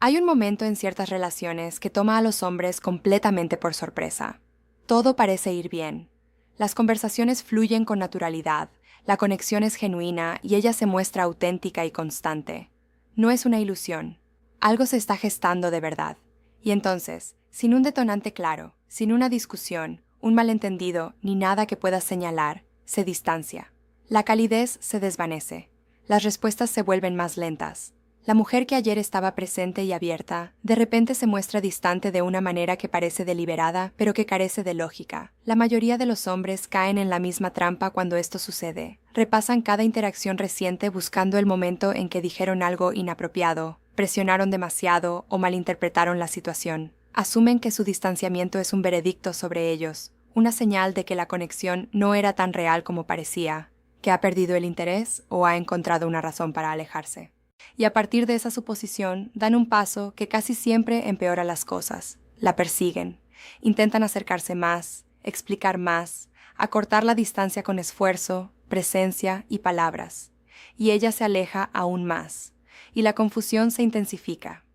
Hay un momento en ciertas relaciones que toma a los hombres completamente por sorpresa. Todo parece ir bien. Las conversaciones fluyen con naturalidad, la conexión es genuina y ella se muestra auténtica y constante. No es una ilusión. Algo se está gestando de verdad. Y entonces, sin un detonante claro, sin una discusión, un malentendido ni nada que pueda señalar, se distancia. La calidez se desvanece. Las respuestas se vuelven más lentas. La mujer que ayer estaba presente y abierta, de repente se muestra distante de una manera que parece deliberada, pero que carece de lógica. La mayoría de los hombres caen en la misma trampa cuando esto sucede. Repasan cada interacción reciente buscando el momento en que dijeron algo inapropiado, presionaron demasiado o malinterpretaron la situación. Asumen que su distanciamiento es un veredicto sobre ellos, una señal de que la conexión no era tan real como parecía, que ha perdido el interés o ha encontrado una razón para alejarse. Y a partir de esa suposición dan un paso que casi siempre empeora las cosas. La persiguen, intentan acercarse más, explicar más, acortar la distancia con esfuerzo, presencia y palabras. Y ella se aleja aún más, y la confusión se intensifica.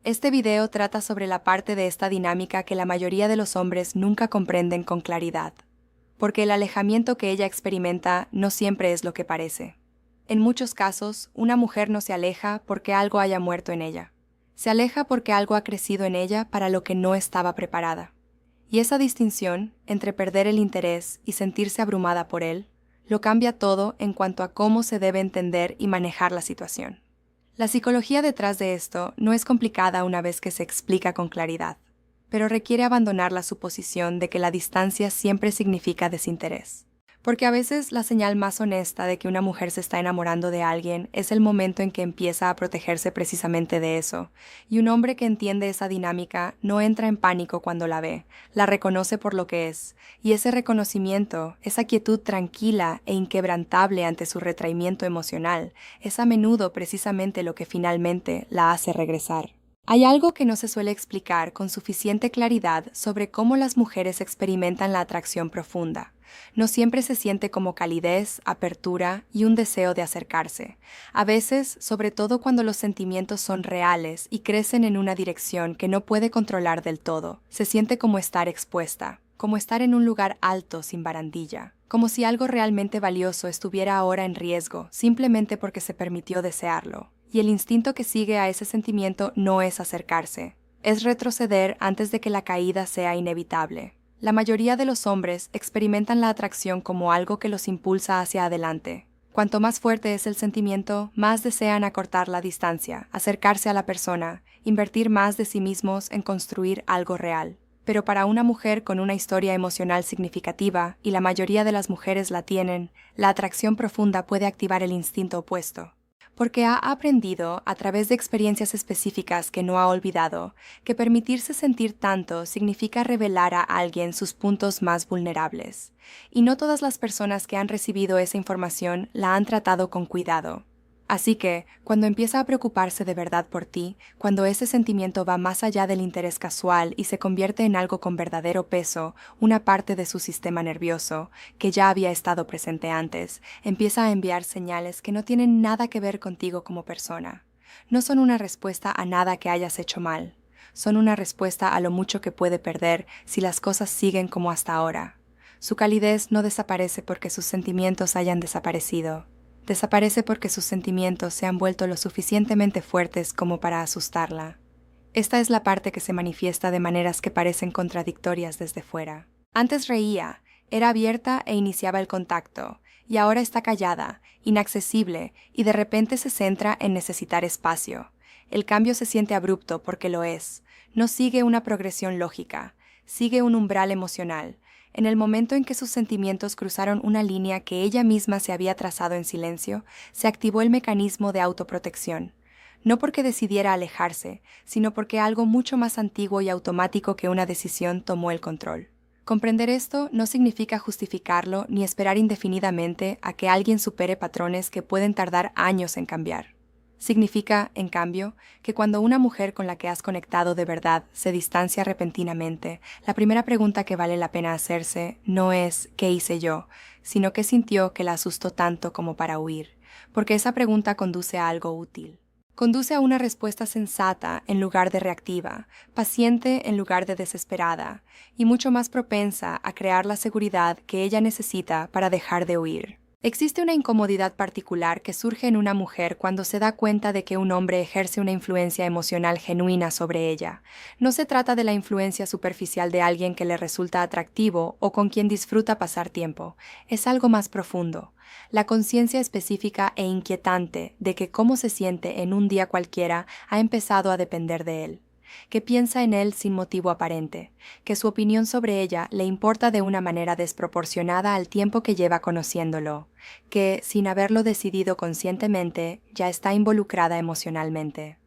Este video trata sobre la parte de esta dinámica que la mayoría de los hombres nunca comprenden con claridad, porque el alejamiento que ella experimenta no siempre es lo que parece. En muchos casos, una mujer no se aleja porque algo haya muerto en ella. Se aleja porque algo ha crecido en ella para lo que no estaba preparada. Y esa distinción entre perder el interés y sentirse abrumada por él, lo cambia todo en cuanto a cómo se debe entender y manejar la situación. La psicología detrás de esto no es complicada una vez que se explica con claridad, pero requiere abandonar la suposición de que la distancia siempre significa desinterés. Porque a veces la señal más honesta de que una mujer se está enamorando de alguien es el momento en que empieza a protegerse precisamente de eso, y un hombre que entiende esa dinámica no entra en pánico cuando la ve, la reconoce por lo que es, y ese reconocimiento, esa quietud tranquila e inquebrantable ante su retraimiento emocional, es a menudo precisamente lo que finalmente la hace regresar. Hay algo que no se suele explicar con suficiente claridad sobre cómo las mujeres experimentan la atracción profunda. No siempre se siente como calidez, apertura y un deseo de acercarse. A veces, sobre todo cuando los sentimientos son reales y crecen en una dirección que no puede controlar del todo, se siente como estar expuesta, como estar en un lugar alto sin barandilla, como si algo realmente valioso estuviera ahora en riesgo simplemente porque se permitió desearlo. Y el instinto que sigue a ese sentimiento no es acercarse, es retroceder antes de que la caída sea inevitable. La mayoría de los hombres experimentan la atracción como algo que los impulsa hacia adelante. Cuanto más fuerte es el sentimiento, más desean acortar la distancia, acercarse a la persona, invertir más de sí mismos en construir algo real. Pero para una mujer con una historia emocional significativa, y la mayoría de las mujeres la tienen, la atracción profunda puede activar el instinto opuesto. Porque ha aprendido, a través de experiencias específicas que no ha olvidado, que permitirse sentir tanto significa revelar a alguien sus puntos más vulnerables. Y no todas las personas que han recibido esa información la han tratado con cuidado. Así que, cuando empieza a preocuparse de verdad por ti, cuando ese sentimiento va más allá del interés casual y se convierte en algo con verdadero peso, una parte de su sistema nervioso, que ya había estado presente antes, empieza a enviar señales que no tienen nada que ver contigo como persona. No son una respuesta a nada que hayas hecho mal. Son una respuesta a lo mucho que puede perder si las cosas siguen como hasta ahora. Su calidez no desaparece porque sus sentimientos hayan desaparecido. Desaparece porque sus sentimientos se han vuelto lo suficientemente fuertes como para asustarla. Esta es la parte que se manifiesta de maneras que parecen contradictorias desde fuera. Antes reía, era abierta e iniciaba el contacto, y ahora está callada, inaccesible, y de repente se centra en necesitar espacio. El cambio se siente abrupto porque lo es. No sigue una progresión lógica, sigue un umbral emocional. En el momento en que sus sentimientos cruzaron una línea que ella misma se había trazado en silencio, se activó el mecanismo de autoprotección. No porque decidiera alejarse, sino porque algo mucho más antiguo y automático que una decisión tomó el control. Comprender esto no significa justificarlo ni esperar indefinidamente a que alguien supere patrones que pueden tardar años en cambiar. Significa, en cambio, que cuando una mujer con la que has conectado de verdad se distancia repentinamente, la primera pregunta que vale la pena hacerse no es ¿qué hice yo?, sino ¿qué sintió que la asustó tanto como para huir? Porque esa pregunta conduce a algo útil. Conduce a una respuesta sensata en lugar de reactiva, paciente en lugar de desesperada, y mucho más propensa a crear la seguridad que ella necesita para dejar de huir. Existe una incomodidad particular que surge en una mujer cuando se da cuenta de que un hombre ejerce una influencia emocional genuina sobre ella. No se trata de la influencia superficial de alguien que le resulta atractivo o con quien disfruta pasar tiempo. Es algo más profundo. La conciencia específica e inquietante de que cómo se siente en un día cualquiera ha empezado a depender de él, que piensa en él sin motivo aparente, que su opinión sobre ella le importa de una manera desproporcionada al tiempo que lleva conociéndolo, que, sin haberlo decidido conscientemente, ya está involucrada emocionalmente.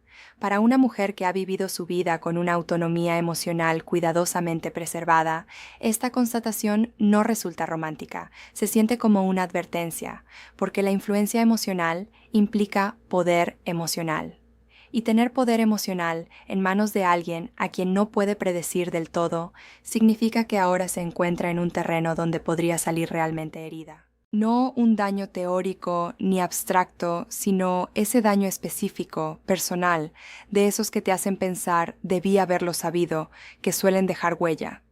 Para una mujer que ha vivido su vida con una autonomía emocional cuidadosamente preservada, esta constatación no resulta romántica, se siente como una advertencia, porque la influencia emocional implica poder emocional. Y tener poder emocional en manos de alguien a quien no puede predecir del todo, significa que ahora se encuentra en un terreno donde podría salir realmente herida. No un daño teórico ni abstracto, sino ese daño específico, personal, de esos que te hacen pensar debí haberlo sabido, que suelen dejar huella.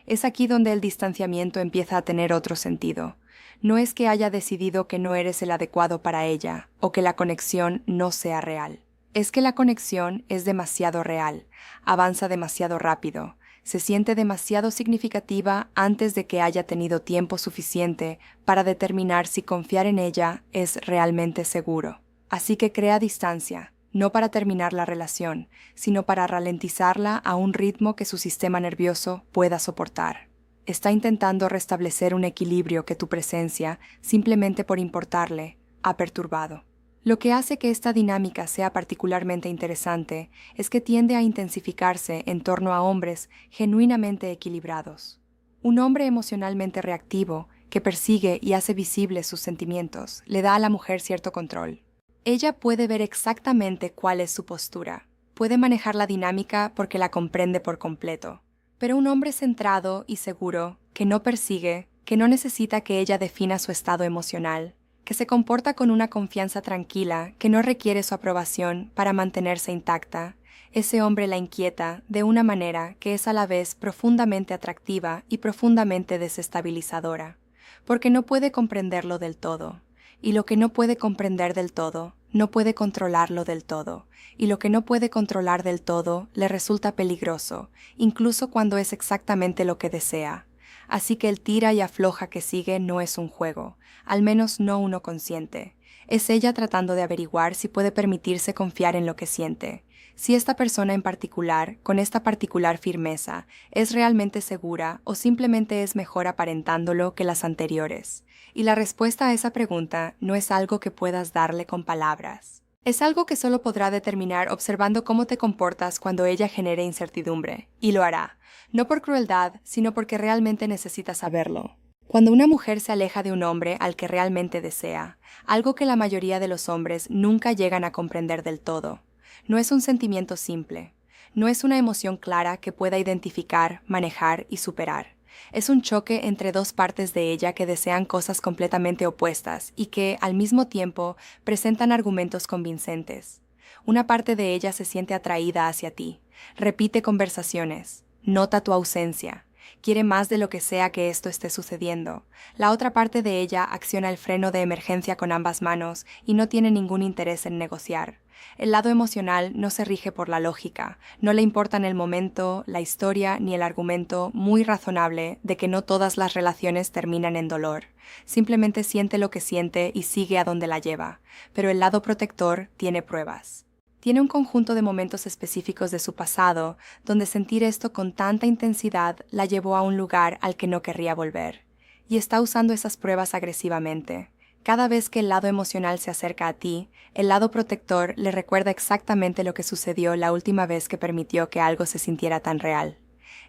Es aquí donde el distanciamiento empieza a tener otro sentido. No es que haya decidido que no eres el adecuado para ella, o que la conexión no sea real. Es que la conexión es demasiado real, avanza demasiado rápido, se siente demasiado significativa antes de que haya tenido tiempo suficiente para determinar si confiar en ella es realmente seguro. Así que crea distancia, no para terminar la relación, sino para ralentizarla a un ritmo que su sistema nervioso pueda soportar. Está intentando restablecer un equilibrio que tu presencia, simplemente por importarle, ha perturbado. Lo que hace que esta dinámica sea particularmente interesante es que tiende a intensificarse en torno a hombres genuinamente equilibrados. Un hombre emocionalmente reactivo, que persigue y hace visibles sus sentimientos, le da a la mujer cierto control. Ella puede ver exactamente cuál es su postura, puede manejar la dinámica porque la comprende por completo. Pero un hombre centrado y seguro, que no persigue, que no necesita que ella defina su estado emocional, que se comporta con una confianza tranquila que no requiere su aprobación para mantenerse intacta, ese hombre la inquieta de una manera que es a la vez profundamente atractiva y profundamente desestabilizadora, porque no puede comprenderlo del todo, y lo que no puede comprender del todo, no puede controlarlo del todo, y lo que no puede controlar del todo le resulta peligroso, incluso cuando es exactamente lo que desea. Así que el tira y afloja que sigue no es un juego, al menos no uno consciente. Es ella tratando de averiguar si puede permitirse confiar en lo que siente, si esta persona en particular, con esta particular firmeza, es realmente segura o simplemente es mejor aparentándolo que las anteriores. Y la respuesta a esa pregunta no es algo que puedas darle con palabras. Es algo que solo podrá determinar observando cómo te comportas cuando ella genere incertidumbre, y lo hará. No por crueldad, sino porque realmente necesita saberlo. Cuando una mujer se aleja de un hombre al que realmente desea, algo que la mayoría de los hombres nunca llegan a comprender del todo, no es un sentimiento simple, no es una emoción clara que pueda identificar, manejar y superar. Es un choque entre dos partes de ella que desean cosas completamente opuestas y que, al mismo tiempo, presentan argumentos convincentes. Una parte de ella se siente atraída hacia ti, repite conversaciones, nota tu ausencia, quiere más de lo que sea que esto esté sucediendo. La otra parte de ella acciona el freno de emergencia con ambas manos y no tiene ningún interés en negociar. El lado emocional no se rige por la lógica, no le importan el momento, la historia ni el argumento muy razonable de que no todas las relaciones terminan en dolor. Simplemente siente lo que siente y sigue a donde la lleva, pero el lado protector tiene pruebas. Tiene un conjunto de momentos específicos de su pasado donde sentir esto con tanta intensidad la llevó a un lugar al que no querría volver. Y está usando esas pruebas agresivamente. Cada vez que el lado emocional se acerca a ti, el lado protector le recuerda exactamente lo que sucedió la última vez que permitió que algo se sintiera tan real.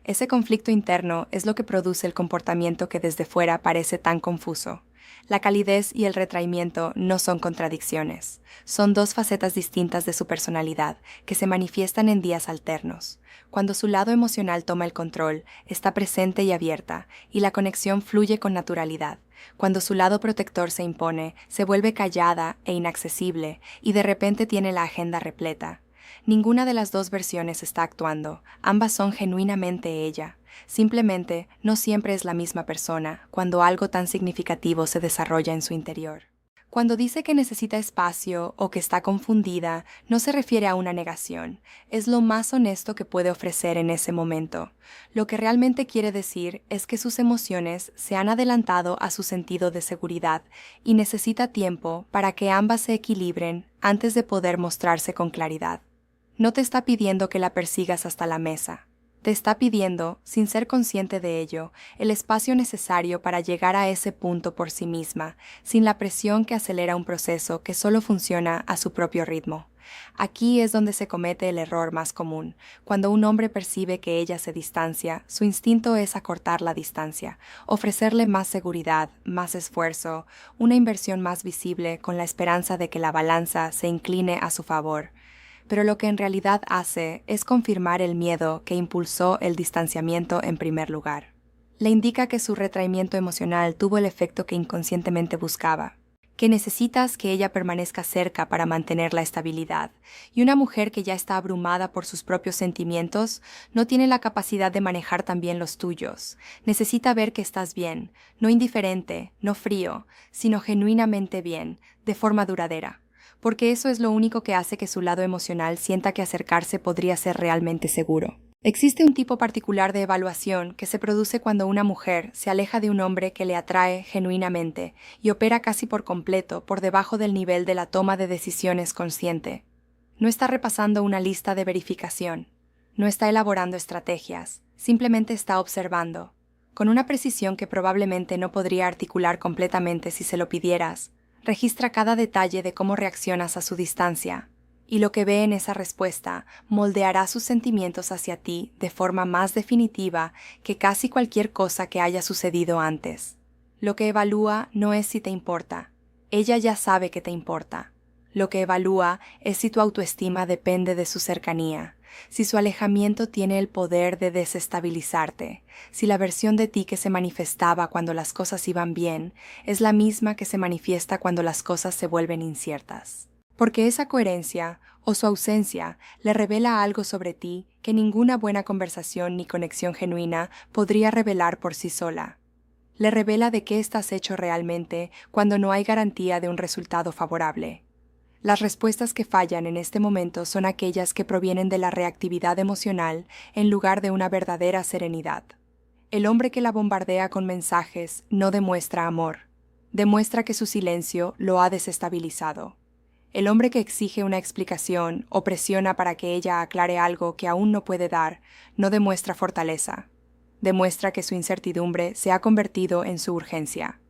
Ese conflicto interno es lo que produce el comportamiento que desde fuera parece tan confuso. La calidez y el retraimiento no son contradicciones. Son dos facetas distintas de su personalidad que se manifiestan en días alternos. Cuando su lado emocional toma el control, está presente y abierta, y la conexión fluye con naturalidad. Cuando su lado protector se impone, se vuelve callada e inaccesible, y de repente tiene la agenda repleta. Ninguna de las dos versiones está actuando, ambas son genuinamente ella. Simplemente, no siempre es la misma persona cuando algo tan significativo se desarrolla en su interior. Cuando dice que necesita espacio o que está confundida, no se refiere a una negación, es lo más honesto que puede ofrecer en ese momento. Lo que realmente quiere decir es que sus emociones se han adelantado a su sentido de seguridad y necesita tiempo para que ambas se equilibren antes de poder mostrarse con claridad. No te está pidiendo que la persigas hasta la mesa. Te está pidiendo, sin ser consciente de ello, el espacio necesario para llegar a ese punto por sí misma, sin la presión que acelera un proceso que solo funciona a su propio ritmo. Aquí es donde se comete el error más común. Cuando un hombre percibe que ella se distancia, su instinto es acortar la distancia, ofrecerle más seguridad, más esfuerzo, una inversión más visible con la esperanza de que la balanza se incline a su favor. Pero lo que en realidad hace es confirmar el miedo que impulsó el distanciamiento en primer lugar. Le indica que su retraimiento emocional tuvo el efecto que inconscientemente buscaba, que necesitas que ella permanezca cerca para mantener la estabilidad, y una mujer que ya está abrumada por sus propios sentimientos no tiene la capacidad de manejar también los tuyos. Necesita ver que estás bien, no indiferente, no frío, sino genuinamente bien, de forma duradera. Porque eso es lo único que hace que su lado emocional sienta que acercarse podría ser realmente seguro. Existe un tipo particular de evaluación que se produce cuando una mujer se aleja de un hombre que le atrae genuinamente y opera casi por completo por debajo del nivel de la toma de decisiones consciente. No está repasando una lista de verificación, no está elaborando estrategias, simplemente está observando, con una precisión que probablemente no podría articular completamente si se lo pidieras. Registra cada detalle de cómo reaccionas a su distancia, y lo que ve en esa respuesta moldeará sus sentimientos hacia ti de forma más definitiva que casi cualquier cosa que haya sucedido antes. Lo que evalúa no es si te importa, ella ya sabe que te importa. Lo que evalúa es si tu autoestima depende de su cercanía, si su alejamiento tiene el poder de desestabilizarte, si la versión de ti que se manifestaba cuando las cosas iban bien es la misma que se manifiesta cuando las cosas se vuelven inciertas. Porque esa coherencia o su ausencia le revela algo sobre ti que ninguna buena conversación ni conexión genuina podría revelar por sí sola. Le revela de qué estás hecho realmente cuando no hay garantía de un resultado favorable. Las respuestas que fallan en este momento son aquellas que provienen de la reactividad emocional en lugar de una verdadera serenidad. El hombre que la bombardea con mensajes no demuestra amor, demuestra que su silencio lo ha desestabilizado. El hombre que exige una explicación o presiona para que ella aclare algo que aún no puede dar, no demuestra fortaleza, demuestra que su incertidumbre se ha convertido en su urgencia.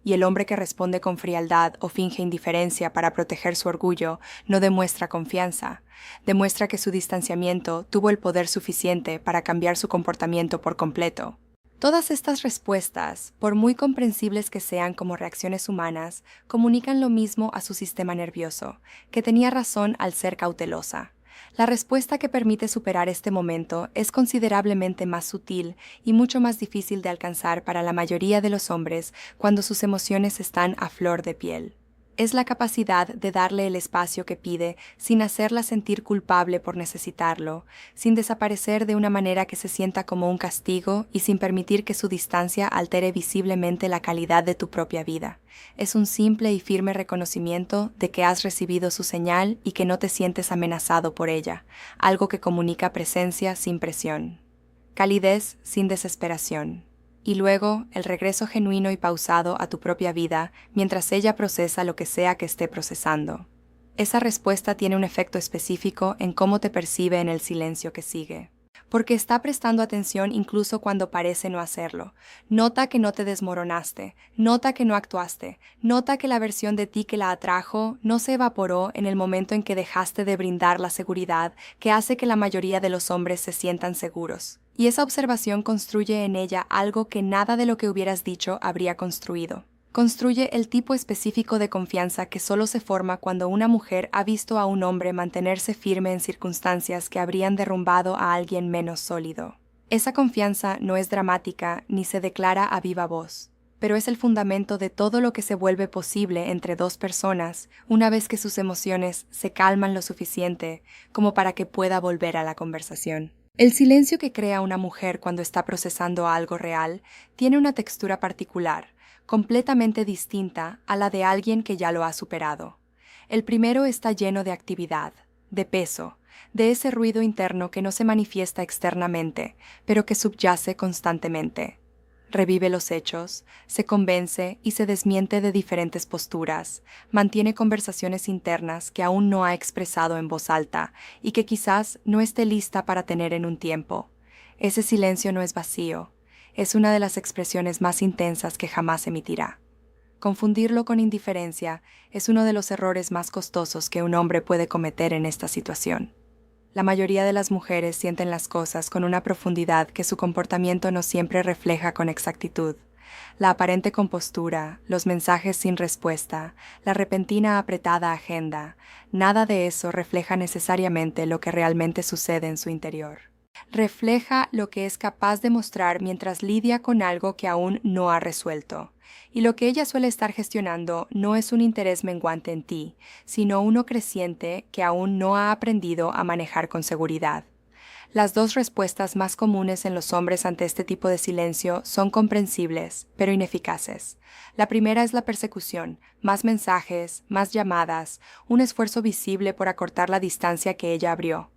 Y el hombre que responde con frialdad o finge indiferencia para proteger su orgullo no demuestra confianza, demuestra que su distanciamiento tuvo el poder suficiente para cambiar su comportamiento por completo. Todas estas respuestas, por muy comprensibles que sean como reacciones humanas, comunican lo mismo a su sistema nervioso, que tenía razón al ser cautelosa. La respuesta que permite superar este momento es considerablemente más sutil y mucho más difícil de alcanzar para la mayoría de los hombres cuando sus emociones están a flor de piel. Es la capacidad de darle el espacio que pide sin hacerla sentir culpable por necesitarlo, sin desaparecer de una manera que se sienta como un castigo y sin permitir que su distancia altere visiblemente la calidad de tu propia vida. Es un simple y firme reconocimiento de que has recibido su señal y que no te sientes amenazado por ella, algo que comunica presencia sin presión, calidez sin desesperación. Y luego, el regreso genuino y pausado a tu propia vida mientras ella procesa lo que sea que esté procesando. Esa respuesta tiene un efecto específico en cómo te percibe en el silencio que sigue. Porque está prestando atención incluso cuando parece no hacerlo. Nota que no te desmoronaste, nota que no actuaste, nota que la versión de ti que la atrajo no se evaporó en el momento en que dejaste de brindar la seguridad que hace que la mayoría de los hombres se sientan seguros. Y esa observación construye en ella algo que nada de lo que hubieras dicho habría construido. Construye el tipo específico de confianza que solo se forma cuando una mujer ha visto a un hombre mantenerse firme en circunstancias que habrían derrumbado a alguien menos sólido. Esa confianza no es dramática ni se declara a viva voz, pero es el fundamento de todo lo que se vuelve posible entre dos personas una vez que sus emociones se calman lo suficiente como para que pueda volver a la conversación. El silencio que crea una mujer cuando está procesando algo real tiene una textura particular, completamente distinta a la de alguien que ya lo ha superado. El primero está lleno de actividad, de peso, de ese ruido interno que no se manifiesta externamente, pero que subyace constantemente. Revive los hechos, se convence y se desmiente de diferentes posturas, mantiene conversaciones internas que aún no ha expresado en voz alta y que quizás no esté lista para tener en un tiempo. Ese silencio no es vacío, es una de las expresiones más intensas que jamás emitirá. Confundirlo con indiferencia es uno de los errores más costosos que un hombre puede cometer en esta situación. La mayoría de las mujeres sienten las cosas con una profundidad que su comportamiento no siempre refleja con exactitud. La aparente compostura, los mensajes sin respuesta, la repentina apretada agenda, nada de eso refleja necesariamente lo que realmente sucede en su interior. Refleja lo que es capaz de mostrar mientras lidia con algo que aún no ha resuelto. Y lo que ella suele estar gestionando no es un interés menguante en ti, sino uno creciente que aún no ha aprendido a manejar con seguridad. Las dos respuestas más comunes en los hombres ante este tipo de silencio son comprensibles, pero ineficaces. La primera es la persecución, más mensajes, más llamadas, un esfuerzo visible por acortar la distancia que ella abrió.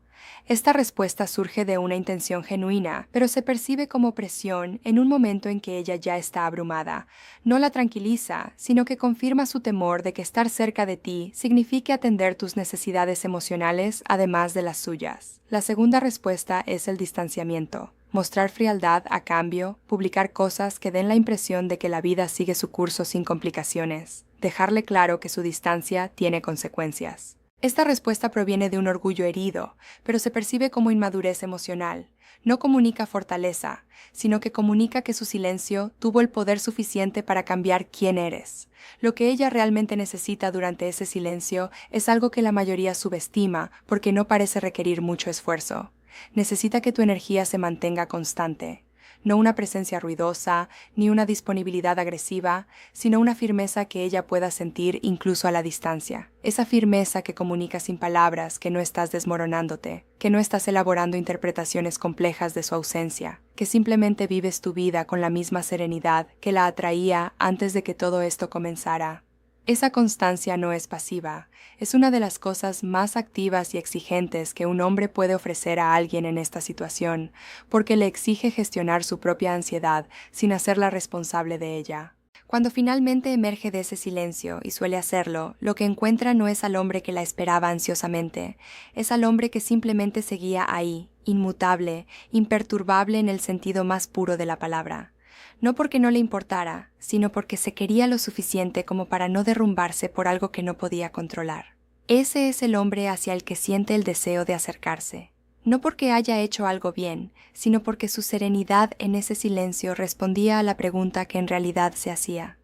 Esta respuesta surge de una intención genuina, pero se percibe como presión en un momento en que ella ya está abrumada. No la tranquiliza, sino que confirma su temor de que estar cerca de ti signifique atender tus necesidades emocionales además de las suyas. La segunda respuesta es el distanciamiento. Mostrar frialdad a cambio, publicar cosas que den la impresión de que la vida sigue su curso sin complicaciones, dejarle claro que su distancia tiene consecuencias. Esta respuesta proviene de un orgullo herido, pero se percibe como inmadurez emocional. No comunica fortaleza, sino que comunica que su silencio tuvo el poder suficiente para cambiar quién eres. Lo que ella realmente necesita durante ese silencio es algo que la mayoría subestima porque no parece requerir mucho esfuerzo. Necesita que tu energía se mantenga constante. No una presencia ruidosa, ni una disponibilidad agresiva, sino una firmeza que ella pueda sentir incluso a la distancia. Esa firmeza que comunica sin palabras que no estás desmoronándote, que no estás elaborando interpretaciones complejas de su ausencia, que simplemente vives tu vida con la misma serenidad que la atraía antes de que todo esto comenzara. Esa constancia no es pasiva, es una de las cosas más activas y exigentes que un hombre puede ofrecer a alguien en esta situación, porque le exige gestionar su propia ansiedad sin hacerla responsable de ella. Cuando finalmente emerge de ese silencio, y suele hacerlo, lo que encuentra no es al hombre que la esperaba ansiosamente, es al hombre que simplemente seguía ahí, inmutable, imperturbable en el sentido más puro de la palabra. No porque no le importara, sino porque se quería lo suficiente como para no derrumbarse por algo que no podía controlar. Ese es el hombre hacia el que siente el deseo de acercarse. No porque haya hecho algo bien, sino porque su serenidad en ese silencio respondía a la pregunta que en realidad se hacía.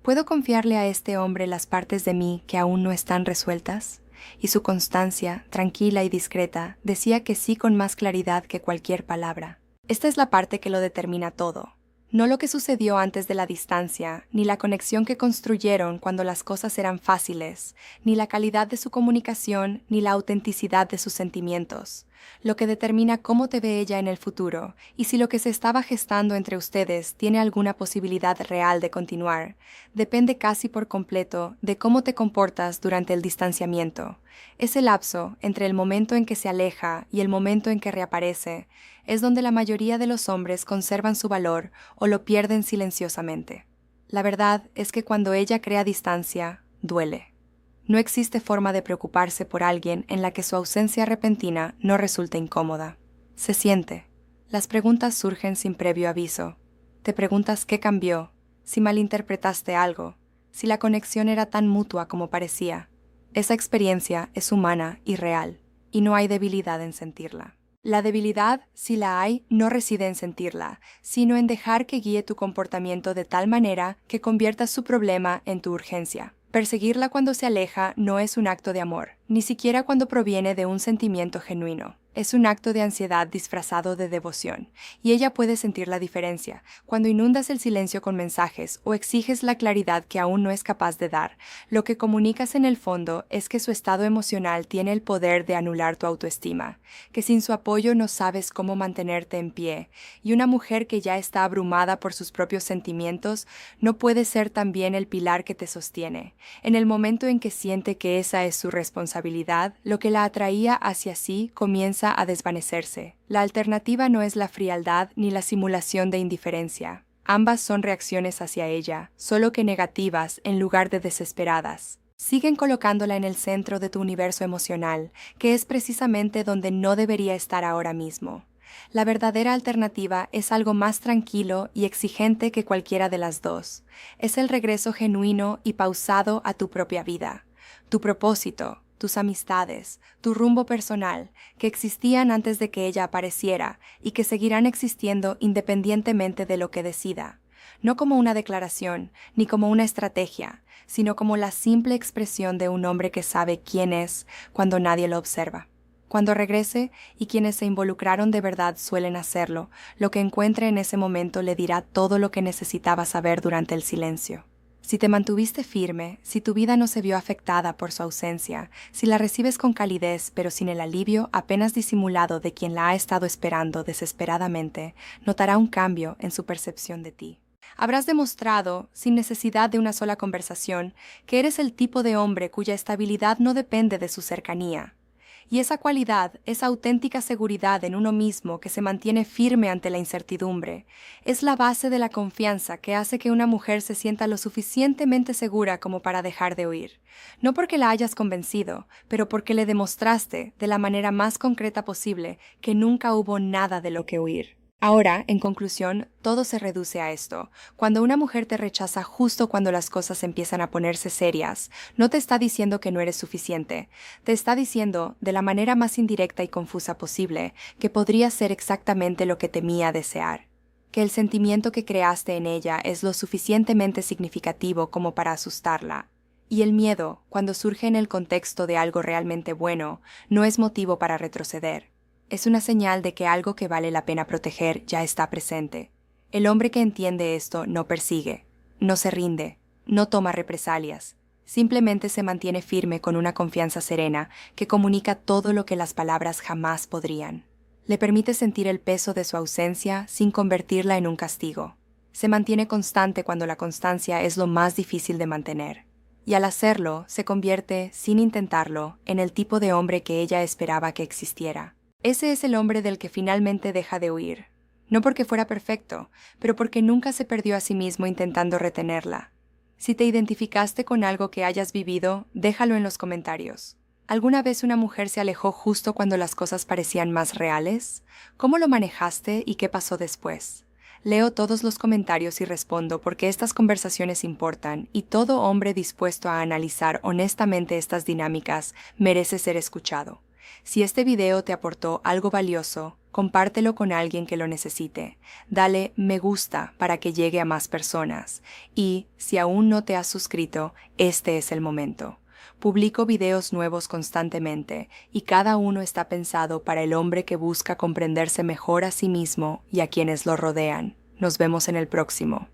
¿Puedo confiarle a este hombre las partes de mí que aún no están resueltas? Y su constancia, tranquila y discreta, decía que sí con más claridad que cualquier palabra. Esta es la parte que lo determina todo. No lo que sucedió antes de la distancia, ni la conexión que construyeron cuando las cosas eran fáciles, ni la calidad de su comunicación, ni la autenticidad de sus sentimientos. Lo que determina cómo te ve ella en el futuro, y si lo que se estaba gestando entre ustedes tiene alguna posibilidad real de continuar, depende casi por completo de cómo te comportas durante el distanciamiento. Ese lapso entre el momento en que se aleja y el momento en que reaparece es donde la mayoría de los hombres conservan su valor o lo pierden silenciosamente. La verdad es que cuando ella crea distancia, duele. No existe forma de preocuparse por alguien en la que su ausencia repentina no resulte incómoda. Se siente. Las preguntas surgen sin previo aviso. Te preguntas qué cambió, si malinterpretaste algo, si la conexión era tan mutua como parecía. Esa experiencia es humana y real, y no hay debilidad en sentirla. La debilidad, si la hay, no reside en sentirla, sino en dejar que guíe tu comportamiento de tal manera que conviertas su problema en tu urgencia. Perseguirla cuando se aleja no es un acto de amor, ni siquiera cuando proviene de un sentimiento genuino. Es un acto de ansiedad disfrazado de devoción, y ella puede sentir la diferencia cuando inundas el silencio con mensajes o exiges la claridad que aún no es capaz de dar. Lo que comunicas en el fondo es que su estado emocional tiene el poder de anular tu autoestima, que sin su apoyo no sabes cómo mantenerte en pie, y una mujer que ya está abrumada por sus propios sentimientos no puede ser también el pilar que te sostiene. En el momento en que siente que esa es su responsabilidad, lo que la atraía hacia sí comienza a desvanecerse. La alternativa no es la frialdad ni la simulación de indiferencia. Ambas son reacciones hacia ella, solo que negativas en lugar de desesperadas. Siguen colocándola en el centro de tu universo emocional, que es precisamente donde no debería estar ahora mismo. La verdadera alternativa es algo más tranquilo y exigente que cualquiera de las dos. Es el regreso genuino y pausado a tu propia vida, tu propósito, tus amistades, tu rumbo personal, que existían antes de que ella apareciera y que seguirán existiendo independientemente de lo que decida. No como una declaración, ni como una estrategia, sino como la simple expresión de un hombre que sabe quién es cuando nadie lo observa. Cuando regrese, y quienes se involucraron de verdad suelen hacerlo, lo que encuentre en ese momento le dirá todo lo que necesitaba saber durante el silencio. Si te mantuviste firme, si tu vida no se vio afectada por su ausencia, si la recibes con calidez pero sin el alivio apenas disimulado de quien la ha estado esperando desesperadamente, notará un cambio en su percepción de ti. Habrás demostrado, sin necesidad de una sola conversación, que eres el tipo de hombre cuya estabilidad no depende de su cercanía. Y esa cualidad, esa auténtica seguridad en uno mismo que se mantiene firme ante la incertidumbre, es la base de la confianza que hace que una mujer se sienta lo suficientemente segura como para dejar de huir. No porque la hayas convencido, pero porque le demostraste, de la manera más concreta posible, que nunca hubo nada de lo que huir. Ahora, en conclusión, todo se reduce a esto. Cuando una mujer te rechaza justo cuando las cosas empiezan a ponerse serias, no te está diciendo que no eres suficiente. Te está diciendo, de la manera más indirecta y confusa posible, que podría ser exactamente lo que temía desear. Que el sentimiento que creaste en ella es lo suficientemente significativo como para asustarla. Y el miedo, cuando surge en el contexto de algo realmente bueno, no es motivo para retroceder. Es una señal de que algo que vale la pena proteger ya está presente. El hombre que entiende esto no persigue, no se rinde, no toma represalias. Simplemente se mantiene firme con una confianza serena que comunica todo lo que las palabras jamás podrían. Le permite sentir el peso de su ausencia sin convertirla en un castigo. Se mantiene constante cuando la constancia es lo más difícil de mantener. Y al hacerlo, se convierte, sin intentarlo, en el tipo de hombre que ella esperaba que existiera. Ese es el hombre del que finalmente deja de huir, no porque fuera perfecto, pero porque nunca se perdió a sí mismo intentando retenerla. Si te identificaste con algo que hayas vivido, déjalo en los comentarios. ¿Alguna vez una mujer se alejó justo cuando las cosas parecían más reales? ¿Cómo lo manejaste y qué pasó después? Leo todos los comentarios y respondo porque estas conversaciones importan y todo hombre dispuesto a analizar honestamente estas dinámicas merece ser escuchado. Si este video te aportó algo valioso, compártelo con alguien que lo necesite. Dale me gusta para que llegue a más personas. Y, si aún no te has suscrito, este es el momento. Publico videos nuevos constantemente y cada uno está pensado para el hombre que busca comprenderse mejor a sí mismo y a quienes lo rodean. Nos vemos en el próximo.